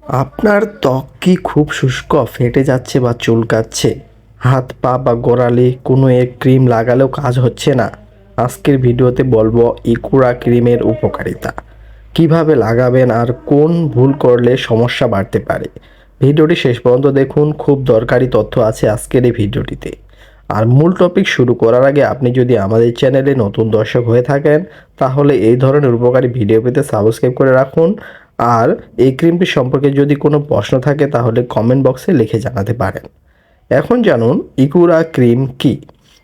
আপনার ত্বক কি খুব শুষ্ক, ফেটে যাচ্ছে বা চুলকাচ্ছে? হাত পা বা গোড়ালি কোনো এক ক্রিম লাগালেও কাজ হচ্ছে না? আজকের ভিডিওতে বলবো ইকুরা ক্রিমের উপকারিতা, কিভাবে লাগাবেন আর কোন ভুল করলে সমস্যা বাড়তে পারে। ভিডিওটি শেষ পর্যন্ত দেখুন, খুব দরকারি তথ্য আছে আজকের এই ভিডিওটিতে। আর মূল টপিক শুরু করার আগে আপনি যদি আমাদের চ্যানেলে নতুন দর্শক হয়ে থাকেন তাহলে এই ধরনের উপকারী ভিডিও পেতে সাবস্ক্রাইব করে রাখুন। আর এই ক্রিমটি সম্পর্কে যদি কোনো প্রশ্ন থাকে তাহলে কমেন্ট বক্সে লিখে জানাতে পারেন। এখন জানুন ইকুরা ক্রিম কি।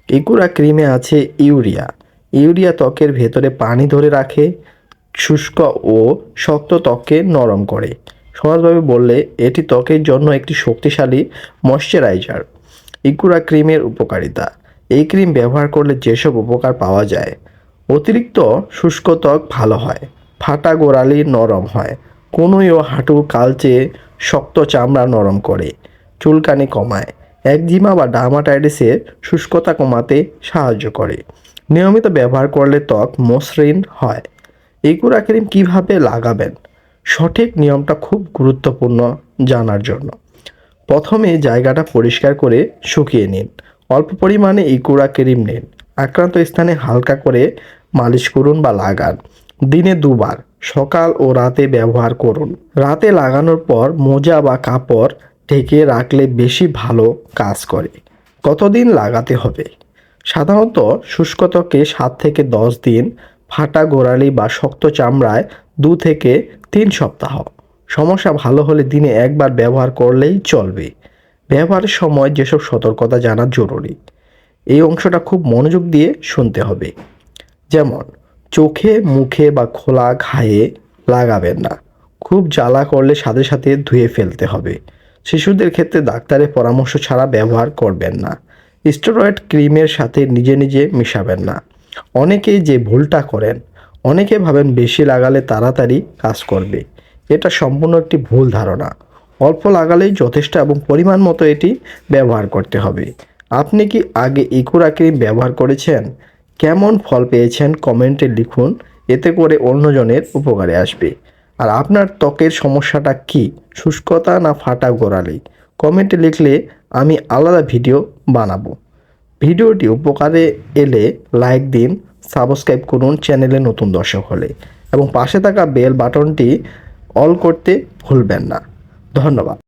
ইকুরা ক্রিমে আছে ইউরিয়া। ইউরিয়া ত্বকের ভেতরে পানি ধরে রাখে, শুষ্ক ও শক্ত ত্বককে নরম করে। সহজভাবে বললে এটি ত্বকের জন্য একটি শক্তিশালী ময়শ্চারাইজার। ইকুরা ক্রিমের উপকারিতা। এই ক্রিম ব্যবহার করলে যেসব উপকার পাওয়া যায়: অতিরিক্ত শুষ্ক ত্বক ভালো হয়, ফাটা গোড়ালি নরম হয়, কনুই ও হাঁটুর কালচে শক্ত চামড়া নরম করে, চুলকানি কমায়, একজিমা বা ডার্মাটাইটিসের শুষ্কতা কমাতে সাহায্য করে। নিয়মিত ব্যবহার করলে ত্বক মসৃণ হয়। ইকুরা ক্রিম কীভাবে লাগাবেন? সঠিক নিয়মটা খুব গুরুত্বপূর্ণ জানার জন্য। প্রথমে জায়গাটা পরিষ্কার করে শুকিয়ে নিন। অল্প পরিমাণে ইকুরা ক্রিম নিন। আক্রান্ত স্থানে হালকা করে মালিশ করুন বা লাগান। দিনে দুবার, সকাল ও রাতে ব্যবহার করুন। রাতে লাগানোর পর মোজা বা কাপড় ঢেকে রাখলে বেশি ভালো কাজ করে। কতদিন লাগাতে হবে? সাধারণত শুষ্ক ত্বকে 7 থেকে 10 দিন, ফাটা গোড়ালি বা শক্ত চামড়ায় 2 থেকে 3 সপ্তাহ। সমস্যা ভালো হলে দিনে একবার ব্যবহার করলেই চলবে। ব্যবহারের সময় যেসব সতর্কতা জানা জরুরি, এই অংশটা খুব মনোযোগ দিয়ে শুনতে হবে। যেমন, চোখে, মুখে বা খোলা ঘায়ে লাগাবেন না। খুব জ্বালা করলে সাথে সাথে ধুয়ে ফেলতে হবে। শিশুদের ক্ষেত্রে ডাক্তারের পরামর্শ ছাড়া ব্যবহার করবেন না। স্টেরয়েড ক্রিমের সাথে নিজে নিজে মিশাবেন না। অনেকেই যে ভুলটা করেন, অনেকে ভাবেন বেশি লাগালে তাড়াতাড়ি কাজ করবে। এটা সম্পূর্ণ একটি ভুল ধারণা। অল্প লাগালেই যথেষ্ট এবং পরিমাণ মতো এটি ব্যবহার করতে হবে। আপনি কি আগে ইকুরা ক্রিম ব্যবহার করেছেন? কেমন ফল পেয়েছেন কমেন্টে লিখুন, এতে করে অন্যজনের উপকারে আসবে। আর আপনার ত্বকের সমস্যাটা কি, শুষ্কতা না ফাটা গোড়ালি? কমেন্টে লিখলে আমি আলাদা ভিডিও বানাবো। ভিডিওটি উপকারে এলে লাইক দিন, সাবস্ক্রাইব করুন চ্যানেলে নতুন দর্শক হলে, এবং পাশে থাকা বেল বাটনটি অল করতে ভুলবেন না। ধন্যবাদ।